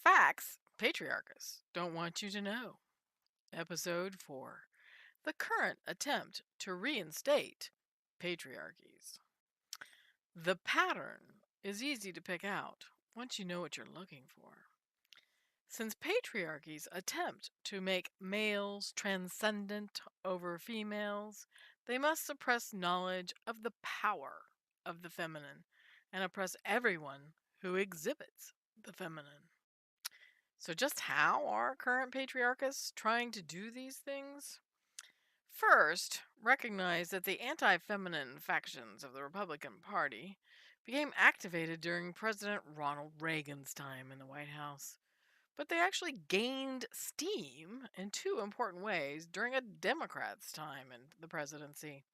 Facts patriarchists don't want you to know. Episode 4: The current attempt to reinstate patriarchies. The pattern is easy to pick out once you know what you're looking for. Since patriarchies attempt to make males transcendent over females, they must suppress knowledge of the power of the feminine and oppress everyone who exhibits the feminine. So, just how are current patriarchists trying to do these things? First, recognize that the anti feminine factions of the Republican Party became activated during President Ronald Reagan's time in the White House. But they actually gained steam in two important ways during a Democrat's time in the presidency.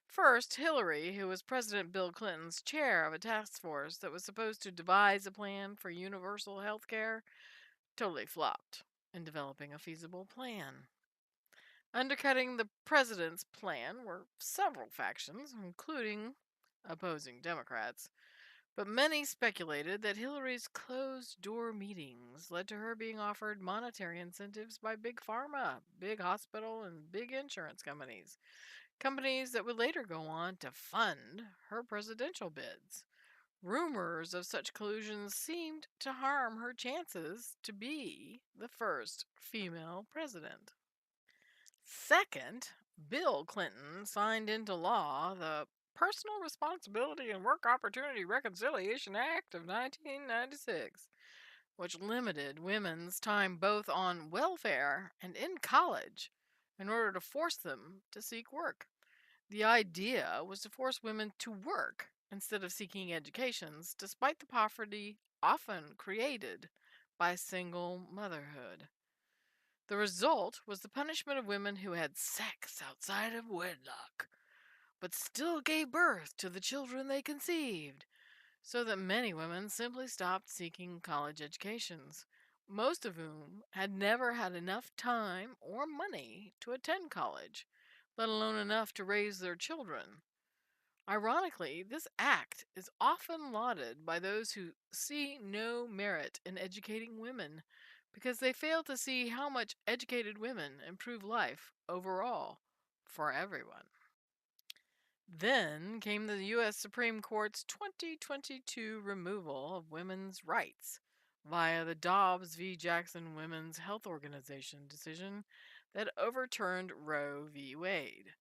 First, Hillary, who was President Bill Clinton's chair of a task force that was supposed to devise a plan for universal health care, totally flopped in developing a feasible plan. Undercutting the president's plan were several factions, including opposing Democrats, but many speculated that Hillary's closed door meetings led to her being offered monetary incentives by big pharma, big hospital, and big insurance companies. Companies that would later go on to fund her presidential bids. Rumors of such collusions seemed to harm her chances to be the first female president. Second, Bill Clinton signed into law the Personal Responsibility and Work Opportunity Reconciliation Act of 1996, which limited women's time both on welfare and in college in order to force them to seek work. The idea was to force women to work instead of seeking educations, despite the poverty often created by single motherhood. The result was the punishment of women who had sex outside of wedlock, but still gave birth to the children they conceived, so that many women simply stopped seeking college educations, most of whom had never had enough time or money to attend college, let alone enough to raise their children. Ironically, this act is often lauded by those who see no merit in educating women because they fail to see how much educated women improve life overall for everyone. Then came the U.S. Supreme Court's 2022 removal of women's rights via the Dobbs v. Jackson Women's Health Organization decision that overturned Roe v. Wade.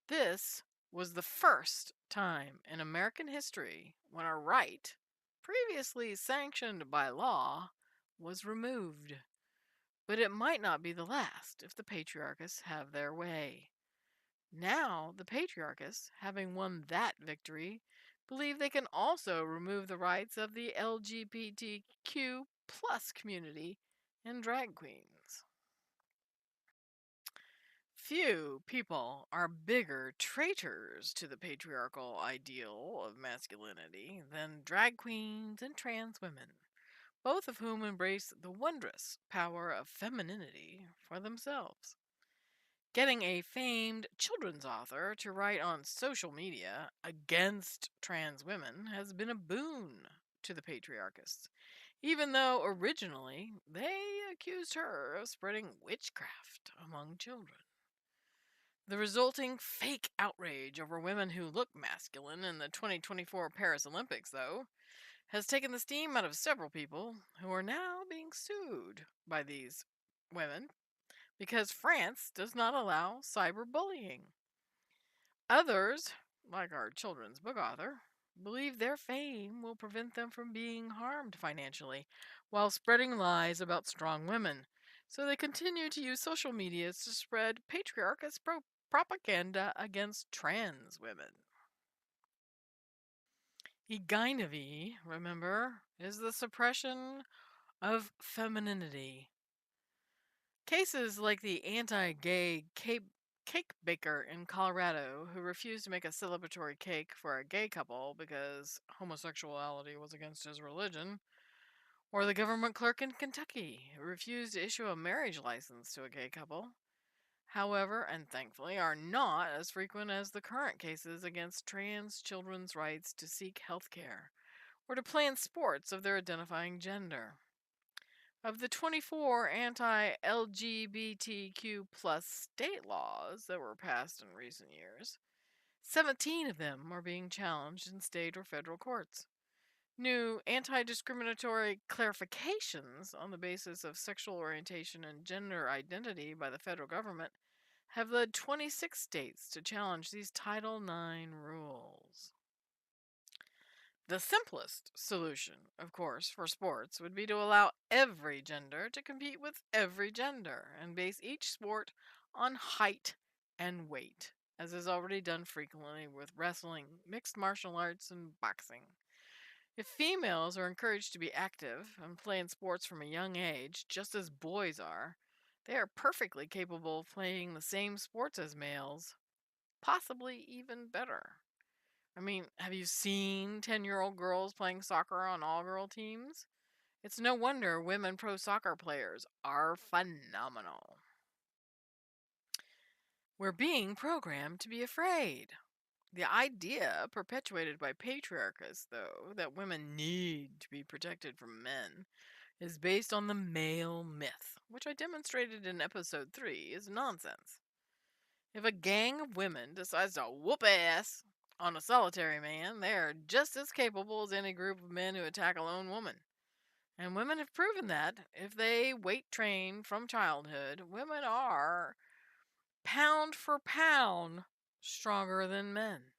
This was the first time in American history when a right, previously sanctioned by law, was removed. But it might not be the last if the patriarchists have their way. Now, the patriarchists, having won that victory, believe they can also remove the rights of the LGBTQ plus community and drag queens. Few people are bigger traitors to the patriarchal ideal of masculinity than drag queens and trans women, both of whom embrace the wondrous power of femininity for themselves. Getting a famed children's author to write on social media against trans women has been a boon to the patriarchists, even though originally they accused her of spreading witchcraft among children. The resulting fake outrage over women who look masculine in the 2024 Paris Olympics, though, has taken the steam out of several people who are now being sued by these women because France does not allow cyberbullying. Others, like our children's book author, believe their fame will prevent them from being harmed financially while spreading lies about strong women. So they continue to use social media to spread patriarchist propaganda against trans women. Egynavy, remember, is the suppression of femininity. Cases like the anti-gay cake baker in Colorado who refused to make a celebratory cake for a gay couple because homosexuality was against his religion, or the government clerk in Kentucky who refused to issue a marriage license to a gay couple, however, and thankfully, are not as frequent as the current cases against trans children's rights to seek health care or to play in sports of their identifying gender. Of the 24 anti-LGBTQ plus state laws that were passed in recent years, 17 of them are being challenged in state or federal courts. New anti discriminatory clarifications on the basis of sexual orientation and gender identity by the federal government have led 26 states to challenge these Title IX rules. The simplest solution, of course, for sports would be to allow every gender to compete with every gender and base each sport on height and weight, as is already done frequently with wrestling, mixed martial arts, and boxing. If females are encouraged to be active and play in sports from a young age, just as boys are, they are perfectly capable of playing the same sports as males, possibly even better. I mean, have you seen 10-year-old girls playing soccer on all-girl teams? It's no wonder women pro soccer players are phenomenal. We're being programmed to be afraid. The idea, perpetuated by patriarchists, though, that women need to be protected from men, is based on the male myth, which I demonstrated in episode 3 is nonsense. If a gang of women decides to whoop ass on a solitary man, they are just as capable as any group of men who attack a lone woman. And women have proven that if they weight train from childhood, women are, pound for pound, stronger than men.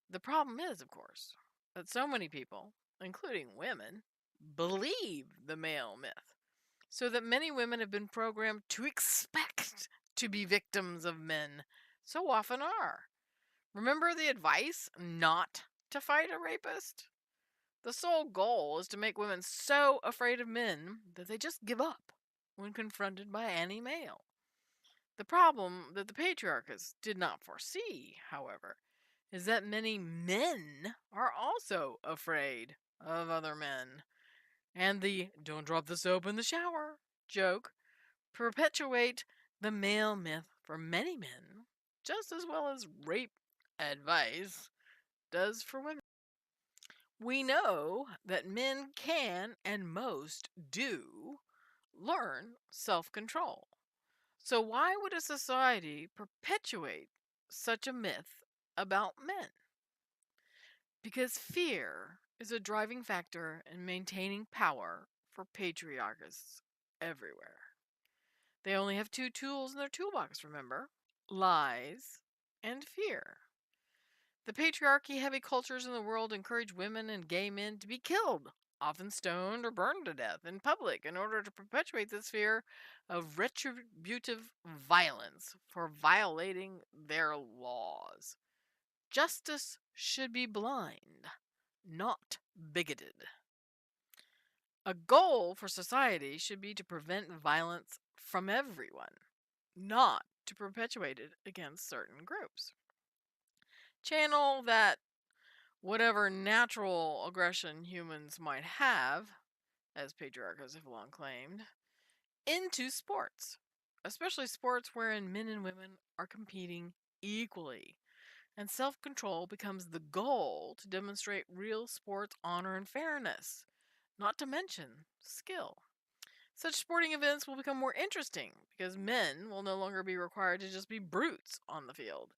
The problem is, of course, that so many people, including women, believe the male myth, so that many women have been programmed to expect to be victims of men, so often are. Remember the advice not to fight a rapist? The sole goal is to make women so afraid of men that they just give up when confronted by any male. The problem that the patriarchists did not foresee, however, is that many men are also afraid of other men. And the "don't drop the soap in the shower" joke perpetuate the male myth for many men, just as well as rape advice does for women. We know that men can, and most do, learn self control. So, why would a society perpetuate such a myth about men? Because fear is a driving factor in maintaining power for patriarchists everywhere. They only have two tools in their toolbox, remember: lies and fear. The patriarchy heavy cultures in the world encourage women and gay men to be killed, often stoned or burned to death in public, in order to perpetuate this fear of retributive violence for violating their laws. Justice should be blind, not bigoted. A goal for society should be to prevent violence from everyone, not to perpetuate it against certain groups. Channel that whatever natural aggression humans might have, as patriarchs have long claimed, into sports, especially sports wherein men and women are competing equally. And self control becomes the goal to demonstrate real sports honor and fairness, not to mention skill. Such sporting events will become more interesting because men will no longer be required to just be brutes on the field.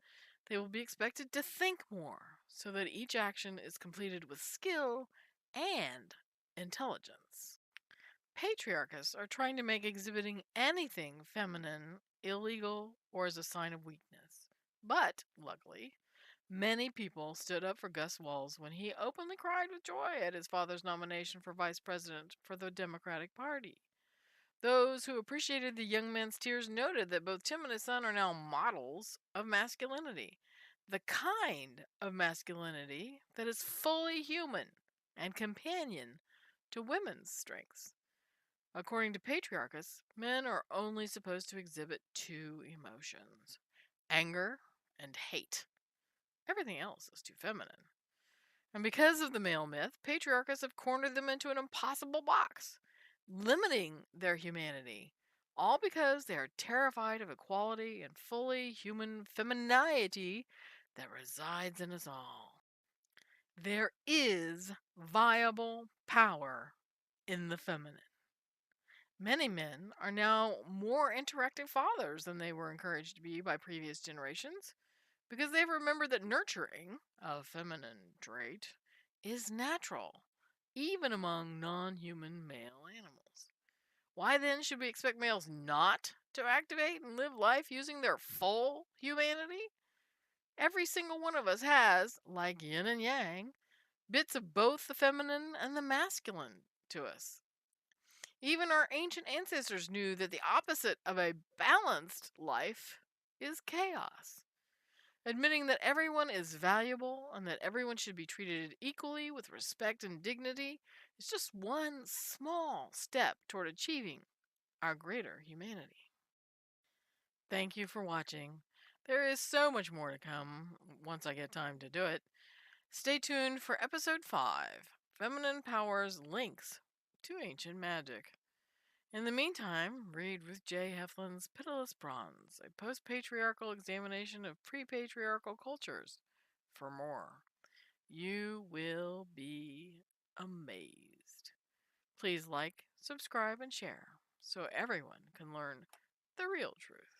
They will be expected to think more so that each action is completed with skill and intelligence. Patriarchists are trying to make exhibiting anything feminine illegal or as a sign of weakness. But, luckily, many people stood up for Gus Walls when he openly cried with joy at his father's nomination for vice president for the Democratic Party. Those who appreciated the young man's tears noted that both Tim and his son are now models of masculinity, the kind of masculinity that is fully human and companion to women's strengths. According to patriarchists, men are only supposed to exhibit two emotions: anger and hate. Everything else is too feminine. And because of the male myth, patriarchists have cornered them into an impossible box, limiting their humanity, all because they are terrified of equality and fully human femininity that resides in us all. There is viable power in the feminine. Many men are now more interactive fathers than they were encouraged to be by previous generations because they've remembered that nurturing, a feminine trait, is natural, even among non human male animals. Why then should we expect males not to activate and live life using their full humanity? Every single one of us has, like yin and yang, bits of both the feminine and the masculine to us. Even our ancient ancestors knew that the opposite of a balanced life is chaos. Admitting that everyone is valuable and that everyone should be treated equally with respect and dignity is just one small step toward achieving our greater humanity. Thank you for watching. There is so much more to come once I get time to do it. Stay tuned for episode 5, Feminine Powers Links to Ancient Magic. In the meantime, read Ruth J. Heflin's Pitiless Bronze, a post patriarchal examination of pre patriarchal cultures, for more. You will be amazed. Please like, subscribe, and share so everyone can learn the real truth.